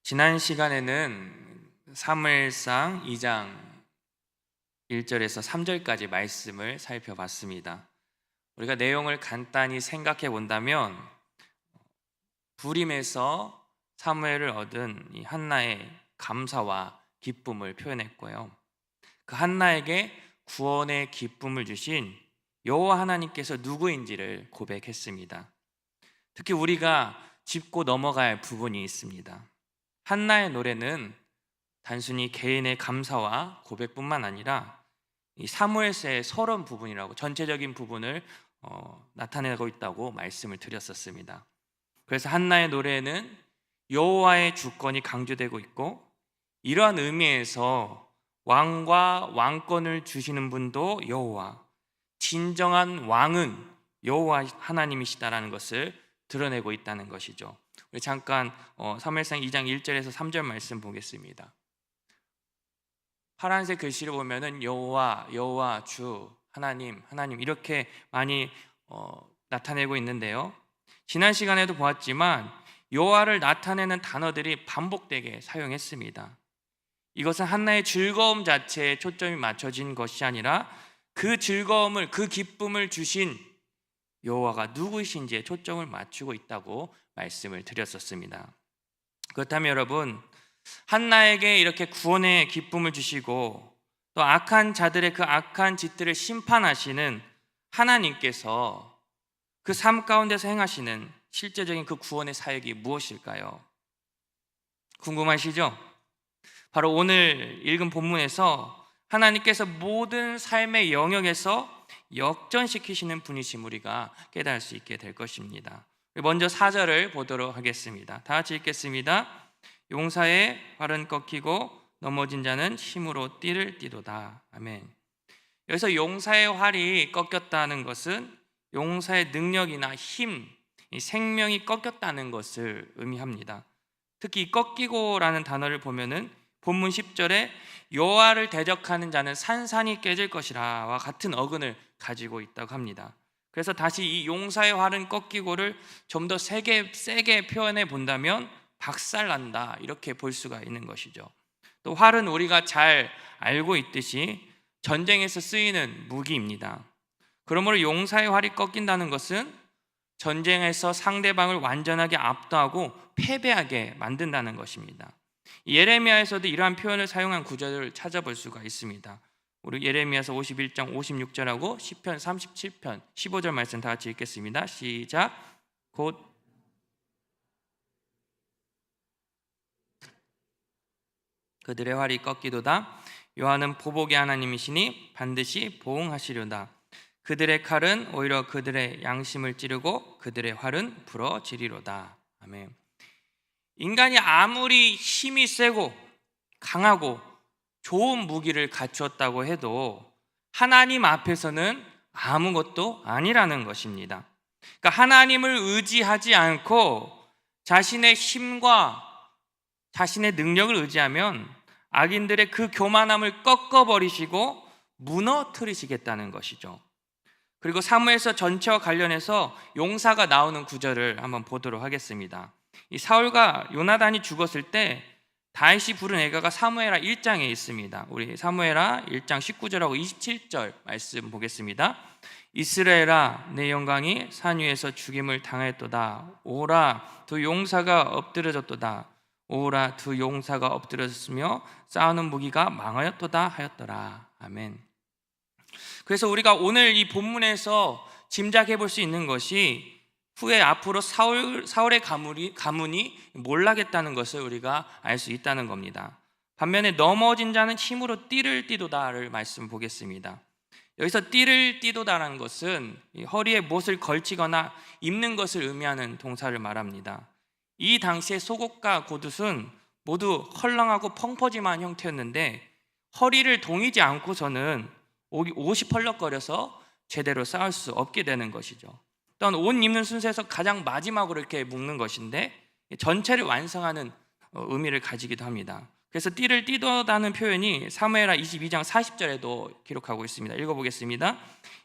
지난 시간에는 사무엘상 2장 1절에서 3절까지 말씀을 살펴봤습니다. 우리가 내용을 간단히 생각해 본다면 불임에서 사무엘을 얻은 이 한나의 감사와 기쁨을 표현했고요. 그 한나에게 구원의 기쁨을 주신 여호와 하나님께서 누구인지를 고백했습니다. 특히 우리가 짚고 넘어갈 부분이 있습니다. 한나의 노래는 단순히 개인의 감사와 고백뿐만 아니라 이 사무엘서의 서론 부분이라고 전체적인 부분을 나타내고 있다고 말씀을 드렸었습니다. 그래서 한나의 노래에는 여호와의 주권이 강조되고 있고, 이러한 의미에서 왕과 왕권을 주시는 분도 여호와, 진정한 왕은 여호와 하나님이시다라는 것을 드러내고 있다는 것이죠. 우리 잠깐 사무엘상 2장 1절에서 3절 말씀 보겠습니다. 파란색 글씨를 보면은 여호와, 여호와, 주, 하나님, 하나님 이렇게 많이 나타내고 있는데요. 지난 시간에도 보았지만 여호와를 나타내는 단어들이 반복되게 사용했습니다. 이것은 한나의 즐거움 자체에 초점이 맞춰진 것이 아니라 그 즐거움을, 그 기쁨을 주신 여호와가 누구이신지에 초점을 맞추고 있다고 말씀을 드렸었습니다. 그렇다면 여러분, 한나에게 이렇게 구원의 기쁨을 주시고 또 악한 자들의 그 악한 짓들을 심판하시는 하나님께서 그 삶 가운데서 행하시는 실제적인 그 구원의 사역이 무엇일까요? 궁금하시죠? 바로 오늘 읽은 본문에서 하나님께서 모든 삶의 영역에서 역전시키시는 분이심 우리가 깨달을 수 있게 될 것입니다. 먼저 4절을 보도록 하겠습니다. 다 같이 읽겠습니다. 용사의 활은 꺾이고 넘어진 자는 힘으로 띠를 띠도다. 아멘. 여기서 용사의 활이 꺾였다는 것은 용사의 능력이나 힘, 생명이 꺾였다는 것을 의미합니다. 특히 꺾이고라는 단어를 보면은 본문 10절에 여호와를 대적하는 자는 산산이 깨질 것이라와 같은 어근을 가지고 있다고 합니다. 그래서 다시 이 용사의 활은 꺾이고를 좀 더 세게 표현해 본다면 박살난다, 이렇게 볼 수가 있는 것이죠. 또 활은 우리가 잘 알고 있듯이 전쟁에서 쓰이는 무기입니다. 그러므로 용사의 활이 꺾인다는 것은 전쟁에서 상대방을 완전하게 압도하고 패배하게 만든다는 것입니다. 예레미야에서도 이러한 표현을 사용한 구절을 찾아볼 수가 있습니다. 우리 예레미야서 51장 56절하고 시편 37편 15절 말씀 다 같이 읽겠습니다. 시작. 곧 그들의 활이 꺾이도다. 여호와는 보복의 하나님이시니 반드시 보응하시려다. 그들의 칼은 오히려 그들의 양심을 찌르고 그들의 활은 부러지리로다. 아멘. 인간이 아무리 힘이 세고 강하고 좋은 무기를 갖추었다고 해도 하나님 앞에서는 아무것도 아니라는 것입니다. 그러니까 하나님을 의지하지 않고 자신의 힘과 자신의 능력을 의지하면 악인들의 그 교만함을 꺾어버리시고 무너뜨리시겠다는 것이죠. 그리고 사무엘서 전체와 관련해서 용사가 나오는 구절을 한번 보도록 하겠습니다. 이 사울과 요나단이 죽었을 때 다윗이 부른 애가가 사무엘하 1장에 있습니다. 우리 사무엘하 1장 19절하고 27절 말씀 보겠습니다. 이스라엘아, 내 영광이 산 위에서 죽임을 당하였도다. 오라, 두 용사가 엎드려졌도다. 오라, 두 용사가 엎드려졌으며 싸우는 무기가 망하였도다 하였더라. 아멘. 그래서 우리가 오늘 이 본문에서 짐작해 볼 수 있는 것이 후에 앞으로 사울의 가문이 몰락했다는 것을 우리가 알 수 있다는 겁니다. 반면에 넘어진 자는 힘으로 띠를 띠도다를 말씀 보겠습니다. 여기서 띠를 띠도다라는 것은 허리에 못을 걸치거나 입는 것을 의미하는 동사를 말합니다. 이 당시의 속옷과 겉옷은 모두 헐렁하고 펑퍼짐한 형태였는데 허리를 동이지 않고서는 옷이 펄럭거려서 제대로 싸울 수 없게 되는 것이죠. 또한 옷 입는 순서에서 가장 마지막으로 이렇게 묶는 것인데 전체를 완성하는 의미를 가지기도 합니다. 그래서 띠를 띠도다는 표현이 사무엘하 22장 40절에도 기록하고 있습니다. 읽어보겠습니다.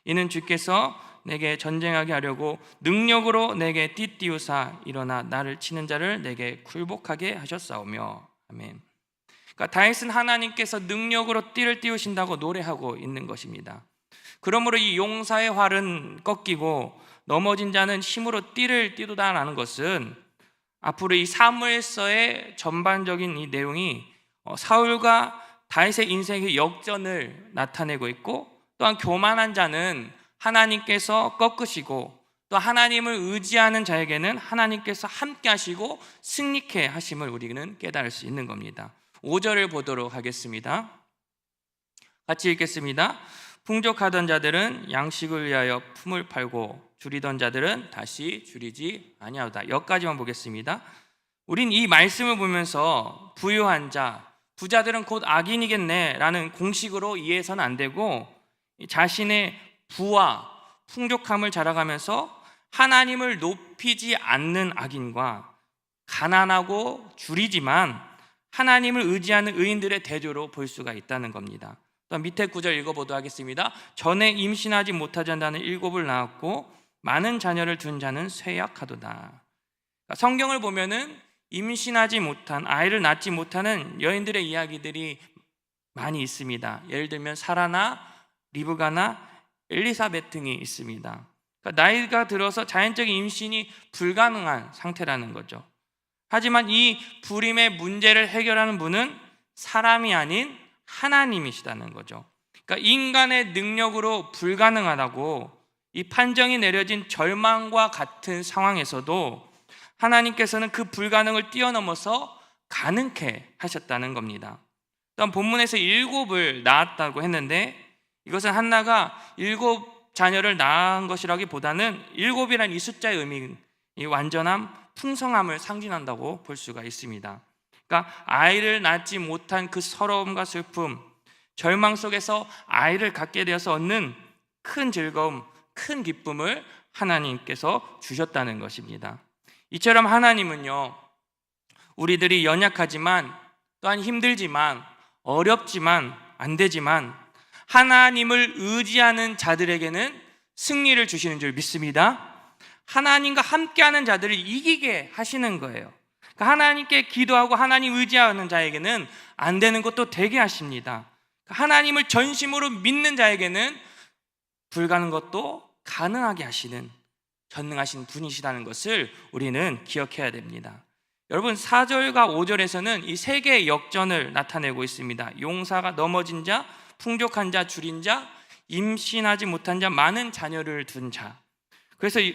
이는 주께서 내게 전쟁하게 하려고 능력으로 내게 띠띠우사 일어나 나를 치는 자를 내게 굴복하게 하셨사오며. 아멘. 그러니까 다윗은 하나님께서 능력으로 띠를 띄우신다고 노래하고 있는 것입니다. 그러므로 이 용사의 활은 꺾이고 넘어진 자는 힘으로 띠를 띠도다라는 것은 앞으로 이 사무엘서의 전반적인 이 내용이 사울과 다윗의 인생의 역전을 나타내고 있고, 또한 교만한 자는 하나님께서 꺾으시고 또 하나님을 의지하는 자에게는 하나님께서 함께 하시고 승리케 하심을 우리는 깨달을 수 있는 겁니다. 5절을 보도록 하겠습니다. 같이 읽겠습니다. 풍족하던 자들은 양식을 위하여 품을 팔고 줄이던 자들은 다시 줄이지 아니하다. 여기까지만 보겠습니다. 우린 이 말씀을 보면서 부유한 자, 부자들은 곧 악인이겠네 라는 공식으로 이해해서는 안 되고, 자신의 부와 풍족함을 자랑하면서 하나님을 높이지 않는 악인과 가난하고 줄이지만 하나님을 의지하는 의인들의 대조로 볼 수가 있다는 겁니다. 또 밑에 구절 읽어보도록 하겠습니다. 전에 임신하지 못하지 않는 일곱을 낳았고 많은 자녀를 둔 자는 쇠약하도다. 성경을 보면은 임신하지 못한, 아이를 낳지 못하는 여인들의 이야기들이 많이 있습니다. 예를 들면 사라나 리브가나 엘리사벳 등이 있습니다. 그러니까 나이가 들어서 자연적인 임신이 불가능한 상태라는 거죠. 하지만 이 불임의 문제를 해결하는 분은 사람이 아닌 하나님이시다는 거죠. 그러니까 인간의 능력으로 불가능하다고 이 판정이 내려진 절망과 같은 상황에서도 하나님께서는 그 불가능을 뛰어넘어서 가능케 하셨다는 겁니다. 또한 본문에서 7을 낳았다고 했는데, 이것은 한나가 7 자녀를 낳은 것이라기보다는 7이라는 이 숫자의 의미, 이 완전함, 풍성함을 상징한다고 볼 수가 있습니다. 그러니까 아이를 낳지 못한 그 서러움과 슬픔, 절망 속에서 아이를 갖게 되어서 얻는 큰 즐거움, 큰 기쁨을 하나님께서 주셨다는 것입니다. 이처럼 하나님은요, 우리들이 연약하지만 또한 힘들지만 어렵지만 안 되지만 하나님을 의지하는 자들에게는 승리를 주시는 줄 믿습니다. 하나님과 함께하는 자들을 이기게 하시는 거예요. 그러니까 하나님께 기도하고 하나님 의지하는 자에게는 안 되는 것도 되게 하십니다. 하나님을 전심으로 믿는 자에게는 불가능한 것도 가능하게 하시는 전능하신 분이시다는 것을 우리는 기억해야 됩니다. 여러분, 4절과 5절에서는 이 세 개의 역전을 나타내고 있습니다. 용사가 넘어진 자, 풍족한 자, 줄인 자, 임신하지 못한 자, 많은 자녀를 둔 자.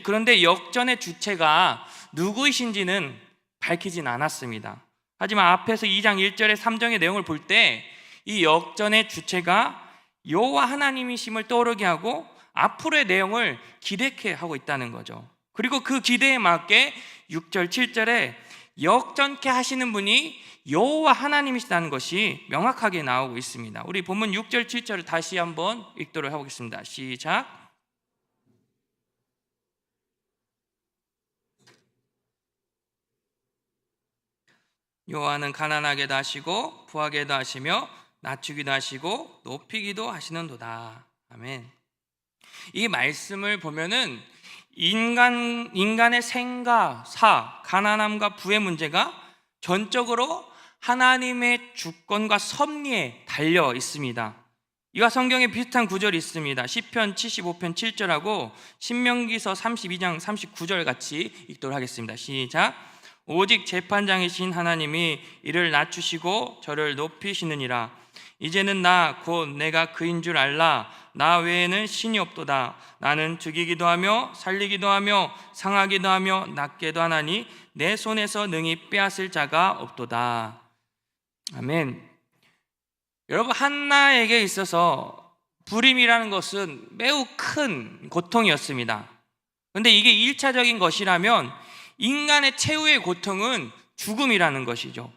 그런데 역전의 주체가 누구이신지는 밝히진 않았습니다. 하지만 앞에서 2장 1절에 3절의 내용을 볼 때 이 역전의 주체가 여호와 하나님이심을 떠오르게 하고 앞으로의 내용을 기대케 하고 있다는 거죠. 그리고 그 기대에 맞게 6절, 7절에 역전케 하시는 분이 여호와 하나님이시다는 것이 명확하게 나오고 있습니다. 우리 본문 6절, 7절을 다시 한번 읽도록 하겠습니다. 시작. 여호와는 가난하게도 하시고 부하게도 하시며 낮추기도 하시고 높이기도 하시는도다. 아멘. 이 말씀을 보면은 인간의 생과 사, 가난함과 부의 문제가 전적으로 하나님의 주권과 섭리에 달려 있습니다. 이와 성경에 비슷한 구절이 있습니다. 시편 75편 7절하고 신명기서 32장 39절 같이 읽도록 하겠습니다. 시작. 오직 재판장이신 하나님이 이를 낮추시고 저를 높이시느니라. 이제는 나 곧 내가 그인 줄 알라. 나 외에는 신이 없도다. 나는 죽이기도 하며 살리기도 하며 상하기도 하며 낫게도 하나니 내 손에서 능히 빼앗을 자가 없도다. 아멘. 여러분, 한나에게 있어서 불임이라는 것은 매우 큰 고통이었습니다. 그런데 이게 1차적인 것이라면 인간의 최후의 고통은 죽음이라는 것이죠.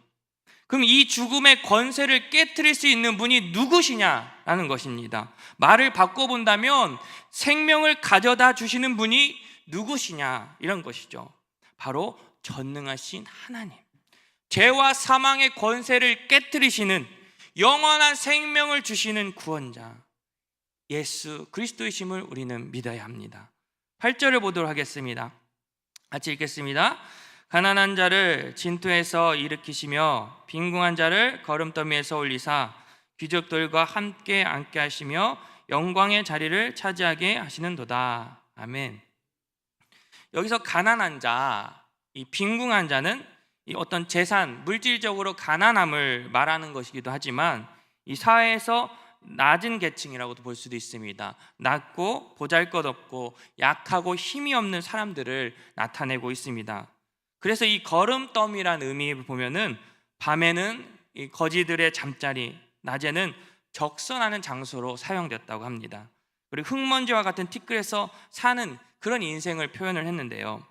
그럼 이 죽음의 권세를 깨트릴 수 있는 분이 누구시냐라는 것입니다. 말을 바꿔본다면 생명을 가져다 주시는 분이 누구시냐 이런 것이죠. 바로 전능하신 하나님, 죄와 사망의 권세를 깨트리시는 영원한 생명을 주시는 구원자 예수 그리스도이심을 우리는 믿어야 합니다. 8절을 보도록 하겠습니다. 같이 읽겠습니다. 가난한 자를 진토에서 일으키시며 빈궁한 자를 거름더미에서 올리사 귀족들과 함께 앉게 하시며 영광의 자리를 차지하게 하시는도다. 아멘. 여기서 가난한 자, 이 빈궁한 자는 이 어떤 재산, 물질적으로 가난함을 말하는 것이기도 하지만 이 사회에서 낮은 계층이라고도 볼 수도 있습니다. 낮고 보잘것없고 약하고 힘이 없는 사람들을 나타내고 있습니다. 그래서 이 거름더미라는 의미를 보면은 밤에는 이 거지들의 잠자리, 낮에는 적선하는 장소로 사용됐다고 합니다. 그리고 흙먼지와 같은 티끌에서 사는 그런 인생을 표현을 했는데요,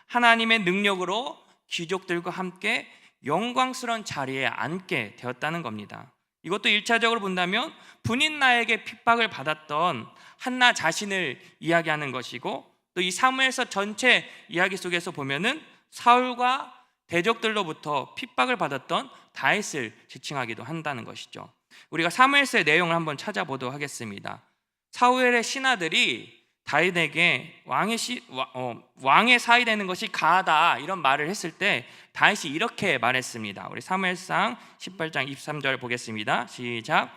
하나님의 능력으로 귀족들과 함께 영광스러운 자리에 앉게 되었다는 겁니다. 이것도 1차적으로 본다면 분인 나에게 핍박을 받았던 한나 자신을 이야기하는 것이고, 또 이 사무엘서 전체 이야기 속에서 보면은 사울과 대적들로부터 핍박을 받았던 다윗을 지칭하기도 한다는 것이죠. 우리가 사무엘서의 내용을 한번 찾아보도록 하겠습니다. 사무엘의 신하들이 다윗에게 왕의 사위 되는 것이 가하다 이런 말을 했을 때 다윗이 이렇게 말했습니다. 우리 사무엘상 18장 23절 보겠습니다. 시작.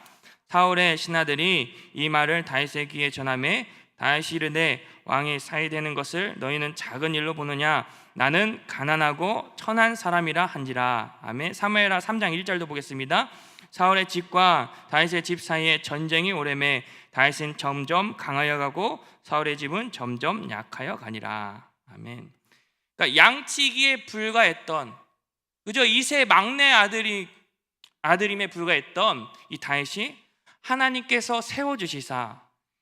사울의 신하들이 이 말을 다윗의 귀에 전하매 다윗이 이르되 왕의 사위 되는 것을 너희는 작은 일로 보느냐, 나는 가난하고 천한 사람이라 한지라. 아멘. 사무엘하 3장 1절도 보겠습니다. 사울의 집과 다윗의 집 사이에 전쟁이 오래매 다윗은 점점 강하여 가고 사울의 집은 점점 약하여 가니라. 아멘. 그러니까 양치기에 불과했던, 그저 이세 막내 아들임에 불과했던 이 다윗이 하나님께서 세워주시사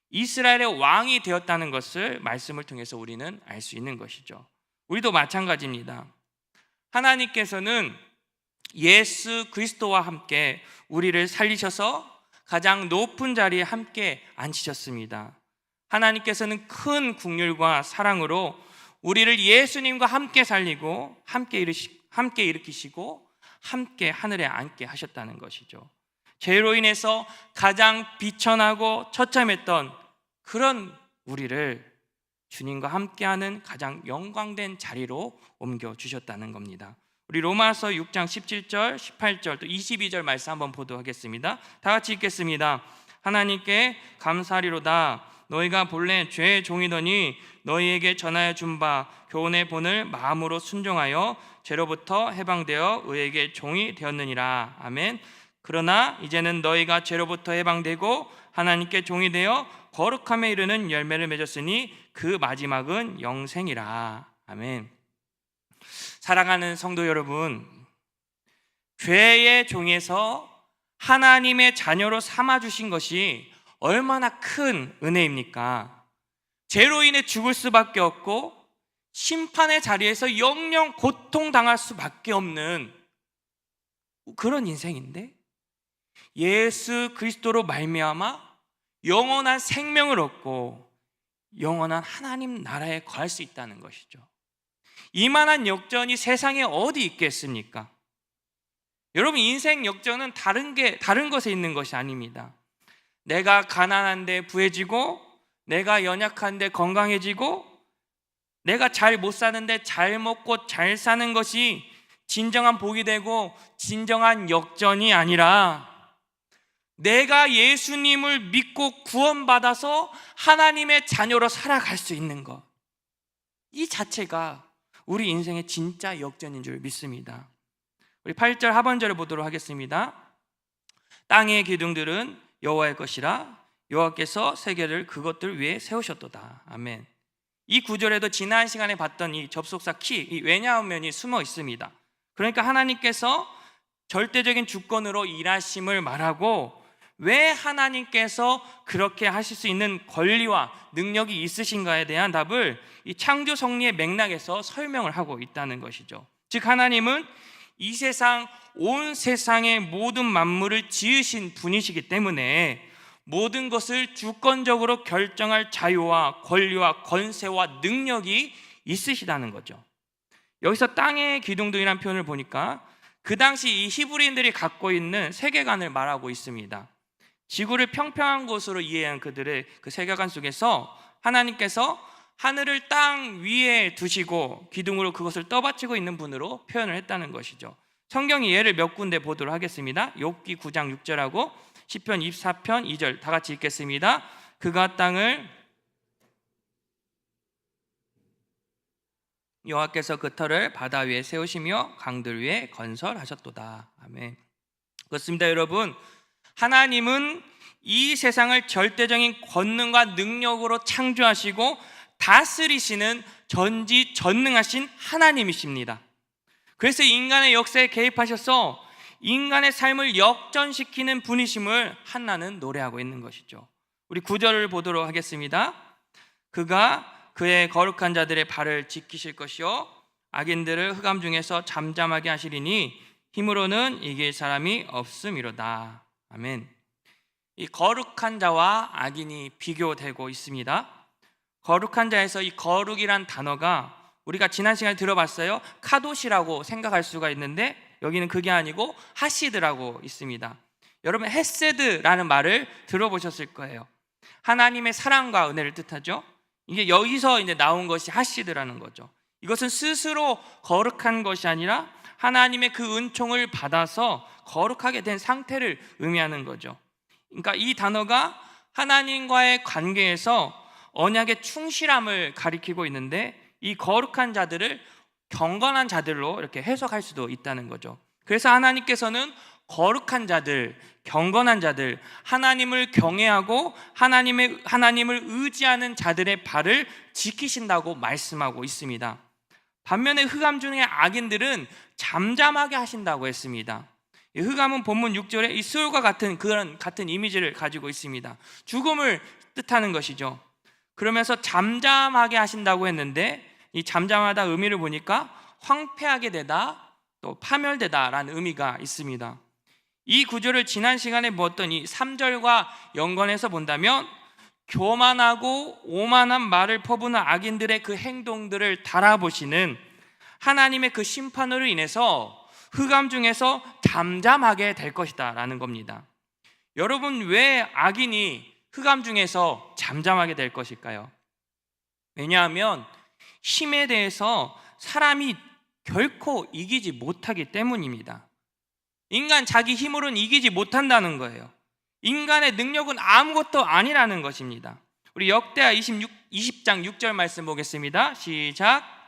이스라엘의 왕이 되었다는 것을 말씀을 통해서 우리는 알 수 있는 것이죠. 우리도 마찬가지입니다. 하나님께서는 예수 그리스도와 함께 우리를 살리셔서 가장 높은 자리에 함께 앉히셨습니다. 하나님께서는 큰 긍휼과 사랑으로 우리를 예수님과 함께 살리고 함께 일으키시고 함께 하늘에 앉게 하셨다는 것이죠. 죄로 인해서 가장 비천하고 처참했던 그런 우리를 주님과 함께하는 가장 영광된 자리로 옮겨주셨다는 겁니다. 우리 로마서 6장 17절, 18절, 또 22절 말씀 한번 보도록 하겠습니다. 다 같이 읽겠습니다. 하나님께 감사하리로다. 너희가 본래 죄의 종이더니 너희에게 전하여 준 바 교훈의 본을 마음으로 순종하여 죄로부터 해방되어 의에게 종이 되었느니라. 아멘. 그러나 이제는 너희가 죄로부터 해방되고 하나님께 종이 되어 거룩함에 이르는 열매를 맺었으니 그 마지막은 영생이라. 아멘. 사랑하는 성도 여러분, 죄의 종에서 하나님의 자녀로 삼아주신 것이 얼마나 큰 은혜입니까? 죄로 인해 죽을 수밖에 없고 심판의 자리에서 영영 고통당할 수밖에 없는 그런 인생인데, 예수 그리스도로 말미암아 영원한 생명을 얻고 영원한 하나님 나라에 거할 수 있다는 것이죠. 이만한 역전이 세상에 어디 있겠습니까? 여러분, 인생 역전은 다른 것에 있는 것이 아닙니다. 내가 가난한데 부해지고, 내가 연약한데 건강해지고, 내가 잘 못 사는데 잘 먹고 잘 사는 것이 진정한 복이 되고 진정한 역전이 아니라, 내가 예수님을 믿고 구원받아서 하나님의 자녀로 살아갈 수 있는 것, 이 자체가 우리 인생의 진짜 역전인 줄 믿습니다. 우리 8절 하반절을 보도록 하겠습니다. 땅의 기둥들은 여호와의 것이라 여호와께서 세계를 그것들 위에 세우셨도다. 아멘. 이 구절에도 지난 시간에 봤던 이 접속사 이 왜냐하면이 숨어 있습니다. 그러니까 하나님께서 절대적인 주권으로 일하심을 말하고, 왜 하나님께서 그렇게 하실 수 있는 권리와 능력이 있으신가에 대한 답을 이 창조 섭리의 맥락에서 설명을 하고 있다는 것이죠. 즉, 하나님은 이 세상, 온 세상의 모든 만물을 지으신 분이시기 때문에 모든 것을 주권적으로 결정할 자유와 권리와 권세와 능력이 있으시다는 거죠. 여기서 땅의 기둥들이라는 표현을 보니까 그 당시 이 히브리인들이 갖고 있는 세계관을 말하고 있습니다. 지구를 평평한 곳으로 이해한 그들의 그 세계관 속에서 하나님께서 하늘을 땅 위에 두시고 기둥으로 그것을 떠받치고 있는 분으로 표현을 했다는 것이죠. 성경이 예를 몇 군데 보도록 하겠습니다. 욥기 9장 6절하고 시편 24편 2절 다 같이 읽겠습니다. 그가 땅을 여호와께서 그 터를 바다 위에 세우시며 강들 위에 건설하셨도다. 아멘. 그렇습니다, 여러분. 하나님은 이 세상을 절대적인 권능과 능력으로 창조하시고 다스리시는 전지전능하신 하나님이십니다. 그래서 인간의 역사에 개입하셔서 인간의 삶을 역전시키는 분이심을 한나는 노래하고 있는 것이죠. 우리 9절을 보도록 하겠습니다. 그가 그의 거룩한 자들의 발을 지키실 것이요 악인들을 흑암 중에서 잠잠하게 하시리니 힘으로는 이길 사람이 없음이로다. 아멘. 이 거룩한 자와 악인이 비교되고 있습니다. 거룩한 자에서 이 거룩이란 단어가 우리가 지난 시간에 들어봤어요. 카도시라고 생각할 수가 있는데 여기는 그게 아니고 하시드라고 있습니다. 여러분 헤세드라는 말을 들어보셨을 거예요. 하나님의 사랑과 은혜를 뜻하죠. 이게 여기서 이제 나온 것이 하시드라는 거죠. 이것은 스스로 거룩한 것이 아니라 하나님의 그 은총을 받아서 거룩하게 된 상태를 의미하는 거죠. 그러니까 이 단어가 하나님과의 관계에서 언약의 충실함을 가리키고 있는데 이 거룩한 자들을 경건한 자들로 이렇게 해석할 수도 있다는 거죠. 그래서 하나님께서는 거룩한 자들, 경건한 자들, 하나님을 경외하고 하나님을 의지하는 자들의 발을 지키신다고 말씀하고 있습니다. 반면에 흑암 중의 악인들은 잠잠하게 하신다고 했습니다. 이 흑암은 본문 6절에 이 수울과 같은 이미지를 가지고 있습니다. 죽음을 뜻하는 것이죠. 그러면서 잠잠하게 하신다고 했는데 이 잠잠하다 의미를 보니까 황폐하게 되다 또 파멸되다라는 의미가 있습니다. 이 구절을 지난 시간에 보았던 이 3절과 연관해서 본다면 교만하고 오만한 말을 퍼부는 악인들의 그 행동들을 달아보시는 하나님의 그 심판으로 인해서 흑암 중에서 잠잠하게 될 것이다 라는 겁니다. 여러분 왜 악인이 흑암 중에서 잠잠하게 될 것일까요? 왜냐하면 힘에 대해서 사람이 결코 이기지 못하기 때문입니다. 인간 자기 힘으로는 이기지 못한다는 거예요. 인간의 능력은 아무것도 아니라는 것입니다. 우리 역대하 20장 6절 말씀 보겠습니다. 시작.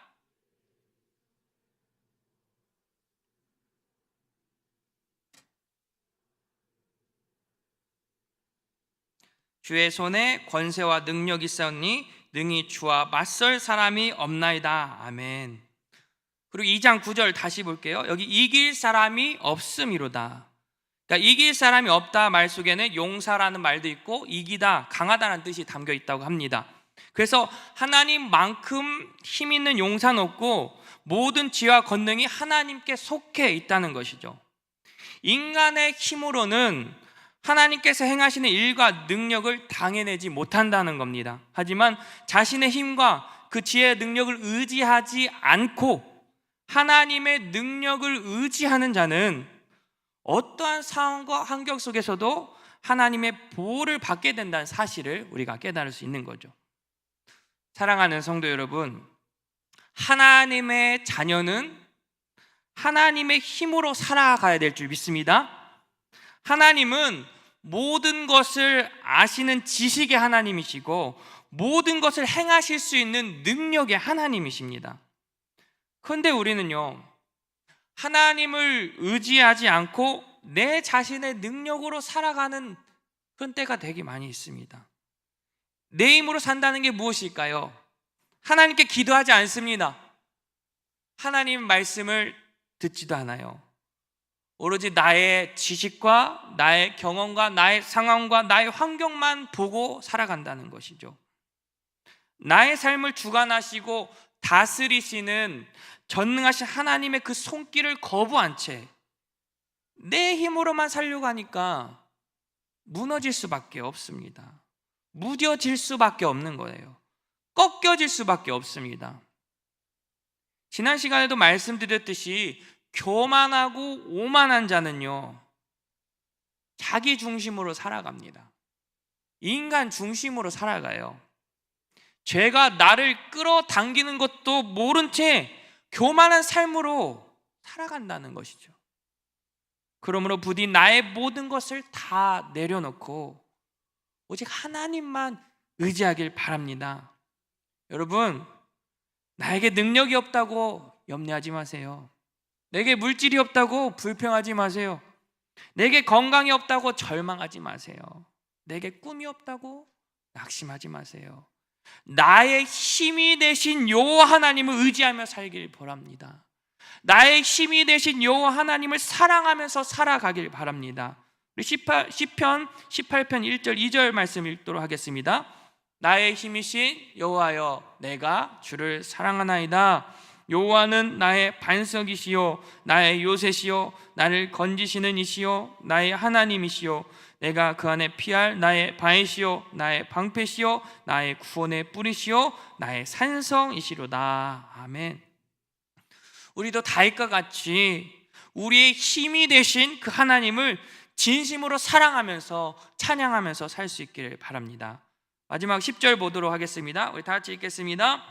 주의 손에 권세와 능력이 있사오니 능히 주와 맞설 사람이 없나이다. 아멘. 그리고 2장 9절 다시 볼게요. 여기 이길 사람이 없음이로다. 그러니까 이길 사람이 없다 말 속에는 용사라는 말도 있고 이기다, 강하다는 뜻이 담겨 있다고 합니다. 그래서 하나님만큼 힘 있는 용사는 없고 모든 지혜와 권능이 하나님께 속해 있다는 것이죠. 인간의 힘으로는 하나님께서 행하시는 일과 능력을 당해내지 못한다는 겁니다. 하지만 자신의 힘과 그 지혜의 능력을 의지하지 않고 하나님의 능력을 의지하는 자는 어떠한 상황과 환경 속에서도 하나님의 보호를 받게 된다는 사실을 우리가 깨달을 수 있는 거죠. 사랑하는 성도 여러분, 하나님의 자녀는 하나님의 힘으로 살아가야 될 줄 믿습니다. 하나님은 모든 것을 아시는 지식의 하나님이시고 모든 것을 행하실 수 있는 능력의 하나님이십니다. 그런데 우리는요, 하나님을 의지하지 않고 내 자신의 능력으로 살아가는 그런 때가 되게 많이 있습니다. 내 힘으로 산다는 게 무엇일까요? 하나님께 기도하지 않습니다. 하나님 말씀을 듣지도 않아요. 오로지 나의 지식과 나의 경험과 나의 상황과 나의 환경만 보고 살아간다는 것이죠. 나의 삶을 주관하시고 다스리시는 전능하신 하나님의 그 손길을 거부한 채 내 힘으로만 살려고 하니까 무너질 수밖에 없습니다. 무뎌질 수밖에 없는 거예요. 꺾여질 수밖에 없습니다. 지난 시간에도 말씀드렸듯이 교만하고 오만한 자는요, 자기 중심으로 살아갑니다. 인간 중심으로 살아가요. 죄가 나를 끌어당기는 것도 모른 채 교만한 삶으로 살아간다는 것이죠. 그러므로 부디 나의 모든 것을 다 내려놓고 오직 하나님만 의지하길 바랍니다. 여러분, 나에게 능력이 없다고 염려하지 마세요. 내게 물질이 없다고 불평하지 마세요. 내게 건강이 없다고 절망하지 마세요. 내게 꿈이 없다고 낙심하지 마세요. 나의 힘이 되신 여호와 하나님을 의지하며 살길 바랍니다. 나의 힘이 되신 여호와 하나님을 사랑하면서 살아가길 바랍니다. 우리 시편 18편 1절 2절 말씀 읽도록 하겠습니다. 나의 힘이신 여호와여, 내가 주를 사랑하나이다. 여호와는 나의 반석이시요 나의 요새시요 나를 건지시는 이시요 나의 하나님이시요 내가 그 안에 피할 나의 바위시요 나의 방패시요 나의 구원의 뿌리시요 나의 산성이시로다. 아멘. 우리도 다윗과 같이 우리의 힘이 되신 그 하나님을 진심으로 사랑하면서 찬양하면서 살 수 있기를 바랍니다. 마지막 10절 보도록 하겠습니다. 우리 다 같이 읽겠습니다.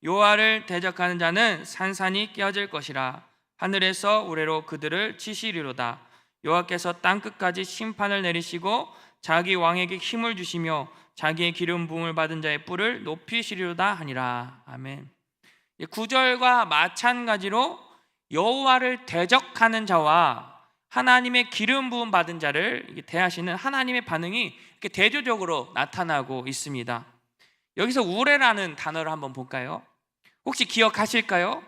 여호와를 대적하는 자는 산산이 깨어질 것이라. 하늘에서 우레로 그들을 치시리로다. 여호와께서 땅끝까지 심판을 내리시고 자기 왕에게 힘을 주시며 자기의 기름 부음을 받은 자의 뿔을 높이시리로다 하니라. 아멘. 9절과 마찬가지로 여호와를 대적하는 자와 하나님의 기름 부음 받은 자를 대하시는 하나님의 반응이 이렇게 대조적으로 나타나고 있습니다. 여기서 우레라는 단어를 한번 볼까요? 혹시 기억하실까요?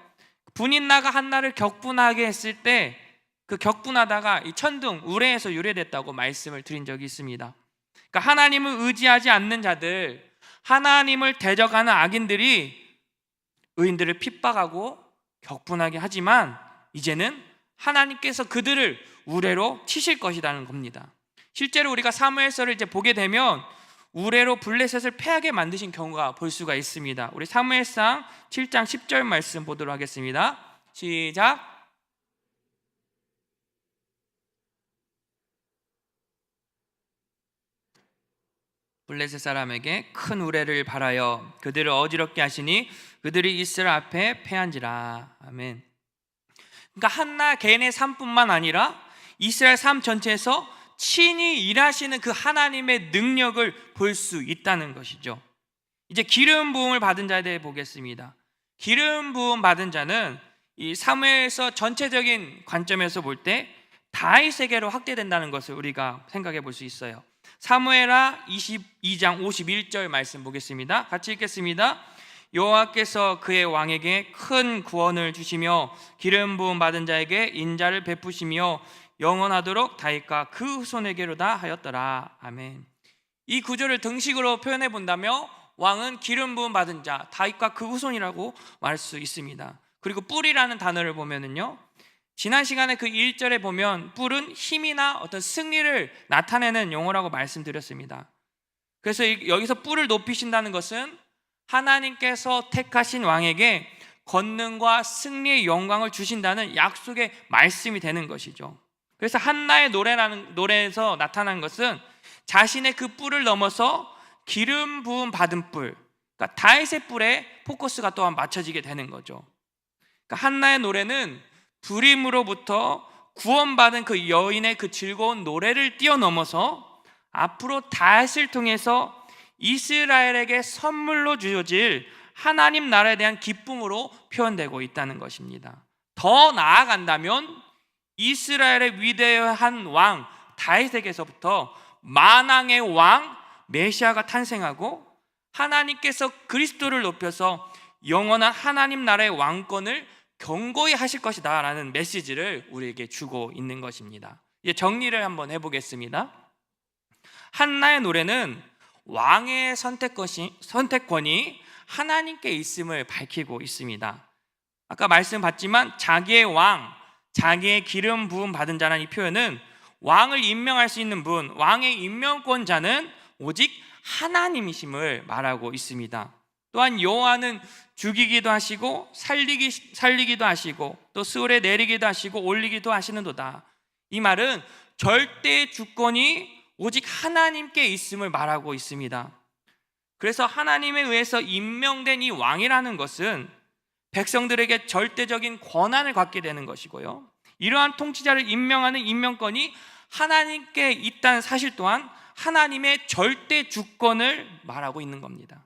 분인나가 한나를 격분하게 했을 때 그 격분하다가 이 천둥 우레에서 유래됐다고 말씀을 드린 적이 있습니다. 그러니까 하나님을 의지하지 않는 자들, 하나님을 대적하는 악인들이 의인들을 핍박하고 격분하게 하지만 이제는 하나님께서 그들을 우레로 치실 것이라는 겁니다. 실제로 우리가 사무엘서를 이제 보게 되면 우레로 블레셋을 패하게 만드신 경우가 볼 수가 있습니다. 우리 사무엘상 7장 10절 말씀 보도록 하겠습니다. 시작. 블레셋 사람에게 큰 우레를 발하여 그들을 어지럽게 하시니 그들이 이스라엘 앞에 패한지라. 아멘. 그러니까 한나 개인의 삶뿐만 아니라 이스라엘 삶 전체에서 친히 일하시는 그 하나님의 능력을 볼 수 있다는 것이죠. 이제 기름 부음을 받은 자에 대해 보겠습니다. 기름 부음 받은 자는 이 사무엘서 전체적인 관점에서 볼 때 다윗에게로 확대된다는 것을 우리가 생각해 볼 수 있어요. 사무엘하 22장 51절 말씀 보겠습니다. 같이 읽겠습니다. 여호와께서 그의 왕에게 큰 구원을 주시며 기름 부음 받은 자에게 인자를 베푸시며 영원하도록 다윗과 그 후손에게로다 하였더라. 아멘. 이 구절을 등식으로 표현해 본다면 왕은 기름 부음 받은 자 다윗과 그 후손이라고 말할 수 있습니다. 그리고 뿔이라는 단어를 보면은요, 지난 시간에 그 1절에 보면 뿔은 힘이나 어떤 승리를 나타내는 용어라고 말씀드렸습니다. 그래서 여기서 뿔을 높이신다는 것은 하나님께서 택하신 왕에게 권능과 승리의 영광을 주신다는 약속의 말씀이 되는 것이죠. 그래서 한나의 노래에서 나타난 것은 자신의 그 뿔을 넘어서 기름 부음 받은 뿔, 그러니까 다윗의 뿔에 포커스가 또한 맞춰지게 되는 거죠. 그러니까 한나의 노래는 불임으로부터 구원받은 그 여인의 그 즐거운 노래를 뛰어넘어서 앞으로 다윗을 통해서 이스라엘에게 선물로 주어질 하나님 나라에 대한 기쁨으로 표현되고 있다는 것입니다. 더 나아간다면 이스라엘의 위대한 왕 다윗에게서부터 만왕의 왕 메시아가 탄생하고 하나님께서 그리스도를 높여서 영원한 하나님 나라의 왕권을 경고히 하실 것이다 라는 메시지를 우리에게 주고 있는 것입니다. 이제 정리를 한번 해보겠습니다. 한나의 노래는 왕의 선택권이 하나님께 있음을 밝히고 있습니다. 아까 말씀받지만 자기의 왕, 자기의 기름 부음 받은 자라는 이 표현은 왕을 임명할 수 있는 분, 왕의 임명권자는 오직 하나님이심을 말하고 있습니다. 또한 여호와는 죽이기도 하시고 살리기도 하시고 또 스올에 내리기도 하시고 올리기도 하시는도다. 이 말은 절대 주권이 오직 하나님께 있음을 말하고 있습니다. 그래서 하나님에 의해서 임명된 이 왕이라는 것은 백성들에게 절대적인 권한을 갖게 되는 것이고요, 이러한 통치자를 임명하는 임명권이 하나님께 있다는 사실 또한 하나님의 절대 주권을 말하고 있는 겁니다.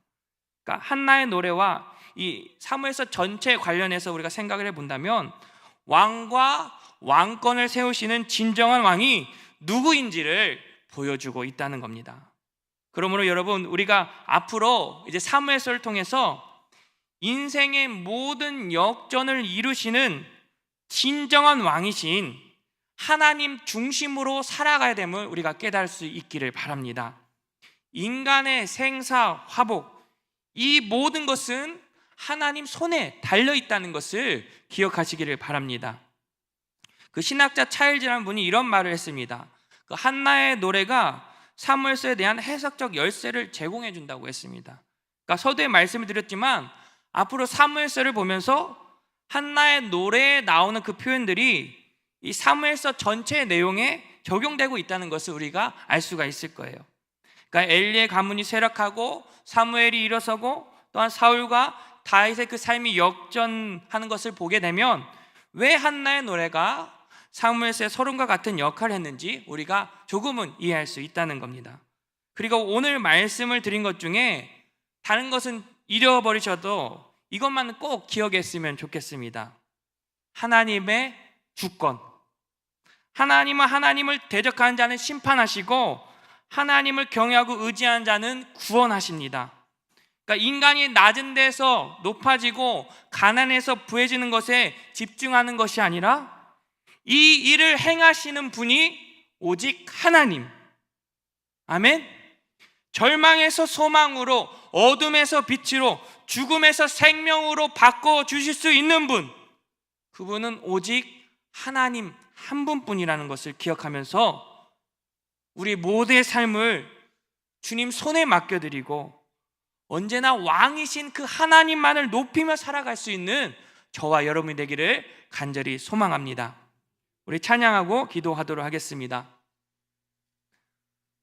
그러니까 한나의 노래와 이 사무엘서 전체에 관련해서 우리가 생각을 해본다면 왕과 왕권을 세우시는 진정한 왕이 누구인지를 보여주고 있다는 겁니다. 그러므로 여러분, 우리가 앞으로 이제 사무엘서를 통해서 인생의 모든 역전을 이루시는 진정한 왕이신 하나님 중심으로 살아가야 됨을 우리가 깨달을 수 있기를 바랍니다. 인간의 생사, 화복, 이 모든 것은 하나님 손에 달려있다는 것을 기억하시기를 바랍니다. 그 신학자 차일즈라는 분이 이런 말을 했습니다. 그 한나의 노래가 사무엘서에 대한 해석적 열쇠를 제공해 준다고 했습니다. 그러니까 서두에 말씀을 드렸지만 앞으로 사무엘서를 보면서 한나의 노래에 나오는 그 표현들이 이 사무엘서 전체의 내용에 적용되고 있다는 것을 우리가 알 수가 있을 거예요. 그러니까 엘리의 가문이 쇠락하고 사무엘이 일어서고 또한 사울과 다윗의 그 삶이 역전하는 것을 보게 되면 왜 한나의 노래가 사무엘서의 서론과 같은 역할을 했는지 우리가 조금은 이해할 수 있다는 겁니다. 그리고 오늘 말씀을 드린 것 중에 다른 것은 잃어버리셔도 이것만 꼭 기억했으면 좋겠습니다. 하나님의 주권, 하나님은 하나님을 대적하는 자는 심판하시고 하나님을 경외하고 의지하는 자는 구원하십니다. 그러니까 인간이 낮은 데서 높아지고 가난해서 부해지는 것에 집중하는 것이 아니라 이 일을 행하시는 분이 오직 하나님, 아멘. 절망에서 소망으로, 어둠에서 빛으로, 죽음에서 생명으로 바꿔주실 수 있는 분, 그분은 오직 하나님 한 분뿐이라는 것을 기억하면서 우리 모두의 삶을 주님 손에 맡겨드리고 언제나 왕이신 그 하나님만을 높이며 살아갈 수 있는 저와 여러분이 되기를 간절히 소망합니다. 우리 찬양하고 기도하도록 하겠습니다.